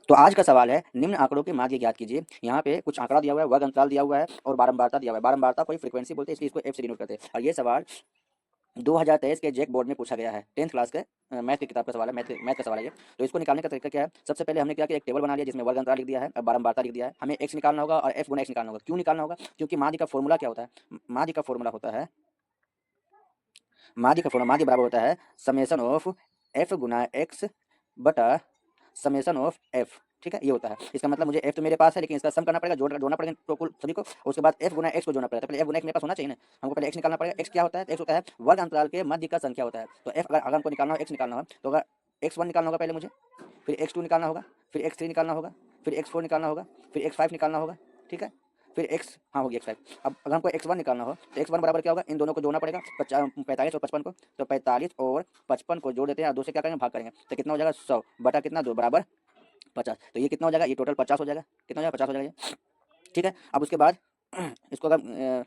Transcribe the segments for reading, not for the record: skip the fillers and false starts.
तो आज का सवाल है, निम्न आंकड़ों के माध्य ज्ञात कीजिए। यहाँ पे कुछ आंकड़ा दिया हुआ है, वर्ग अंतराल दिया हुआ है और बारंबारता दिया हुआ है। बारंबारता कोई फ्रीक्वेंसी बोलते हैं, इसलिए इसको एफ से डिनोट करते हैं। और ये सवाल 2023 के जेक बोर्ड में पूछा गया है, 10th क्लास के मैथ की किताब का सवाल है, मैथ का सवाल है ये। तो इसको निकालने का तरीका क्या है? सबसे पहले हमने क्या किया, एक टेबल बना लिया जिसमें वर्ग अंतराल लिख दिया है और बारंबारता लिख दिया है। हमें एक्स निकालना होगा और एफ गुना एक्स निकालना होगा। क्यों निकालना होगा? क्योंकि माध्य का फॉर्मूला क्या होता है? माध्य का फॉर्मूला होता है, माध्य बराबर होता है summation of F Guna x बटा समेसन ऑफ एफ। ठीक है, ये होता है। इसका मतलब मुझे एफ तो मेरे पास है, लेकिन इसका सम करना पड़ेगा, जोड़ना पड़ेगा तो कुल सभी को। उसके बाद एफ गुना एक्स को जोड़ना पड़ेगा। तो पहले एफ गुना एक्स मेरे पास होना चाहिए ना, हमको पहले एक्स निकालना पड़ेगा। एक्स क्या होता है? एक्स होता है वर्ग अंतराल के मध्य का संख्या होता है। तो एफ अगर हमको निकालना हो, एक्स निकालना हो, तो अगर x1 निकालना होगा पहले मुझे, फिर x2 निकालना होगा, फिर x3 निकालना होगा, फिर x4 निकालना होगा, फिर x5 निकालना होगा। ठीक है, फिर x, हाँ हो गया x5। अब अगर हमको x1 निकालना हो तो x1 बराबर क्या होगा? इन दोनों को जोड़ना पड़ेगा, 45 और 55 को। तो 45 और 55 को जोड़ देते हैं, दो से क्या करेंगे, भाग करेंगे। तो कितना हो जाएगा? 100 बटा कितना, 2 बराबर 50। तो ये कितना हो जाएगा? ये टोटल 50 हो जाएगा। कितना हो जाएगा? 50 हो जाएगा ये। ठीक है, अब उसके बाद इसको अगर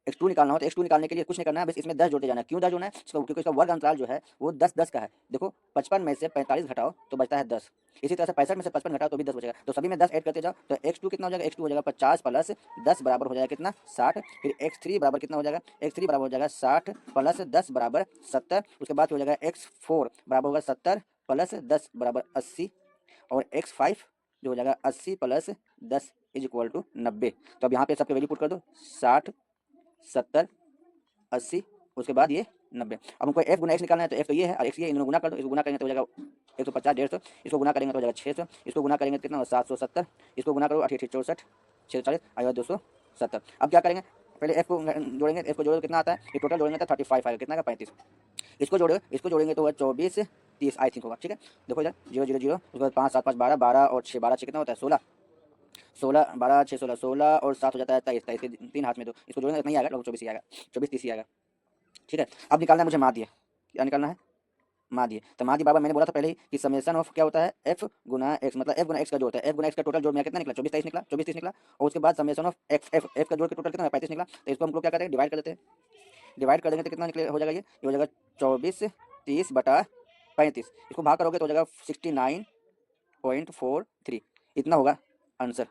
x2 निकालना हो तो x2 निकालने के लिए कुछ नहीं करना है, बस इसमें 10 जोड़ते जाना है। क्यों 10 जोड़ना है? क्योंकि इसका वर्ग अंतराल जो है वो 10 का है। देखो 55 में से 45 घटाओ तो बचता है 10। इसी तरह से 65 में से 55 घटाओ तो भी 10 बचेगा। तो सभी में 10 ऐड करते जाओ। तो x2 कितना हो जाएगा? x2 हो जाएगा 50 प्लस 10 बराबर हो जाएगा कितना? 60। फिर x3 बराबर कितना हो जाएगा? x3 बराबर हो जाएगा 60 प्लस 10 बराबर 70। उसके बाद हो जाएगा x4 बराबर होगा 70 प्लस 10 बराबर 80। और x5 जो हो जाएगा 80 प्लस 10 इज इक्वल टू 90। तो अब यहाँ पे सबके वैल्यू पुट कर दो, 60, 70, 80, उसके बाद ये 90। अब हमको एफ गुना एक्स निकालना है, तो एफ तो ये है और एक्स ये, इन दोनों गुना कर दो। इसको गुना करेंगे तो हो जाएगा 150, 150। इसको गुना करेंगे तो हो जाएगा 600। इसको गुना करेंगे तो कितना? 770। इसको गुना करो 88, 64, 640, आएगा 270। अब क्या करेंगे? पहले एफ को जोड़ेंगे। एफ को जोड़ो कितना आता है? ये टोटल जोड़ेंगे तो 35 आएगा। कितना का? 35। इसको जोड़ेंगे तो होगा 24, 30 आई थिंक होगा। ठीक है, देखो इधर 0 0 0, उसके बाद 5 7 5 12, 12 और 6 12 6 कितना होता है? 16। 16 12 6 16, 16 और 7 हो जाता है 23। 23 के 3 हाथ में दो, इसको जोड़ेंगे तो नहीं आएगा, लगभग 24 ही आएगा। 24 30 ही आएगा। ठीक है, अब निकालना है मुझे माध्य। क्या निकालना है? माध्य। तो माध्य बराबर मैंने बोला था पहले ही कि समेशन ऑफ क्या होता है? एफ गुना एक्स, मतलब एफ गुना एक्स का जोड़ होता है। एफ गुना एक्स का टोटल जोड़ में कितना निकला? 24 23 निकला, 24 30 निकला। और उसके बाद समेशन ऑफ एफ का जोड़ के टोटल कितना? 35 निकला। तो इसको हम लोग क्या करते हैं? डिवाइड कर देते हैं। डिवाइड कर देंगे तो कितना निकले हो जाएगा? ये हो जाएगा 24 30 बटा 35। इसको भाग करोगे तो हो जाएगा 69.43। इतना होगा आंसर।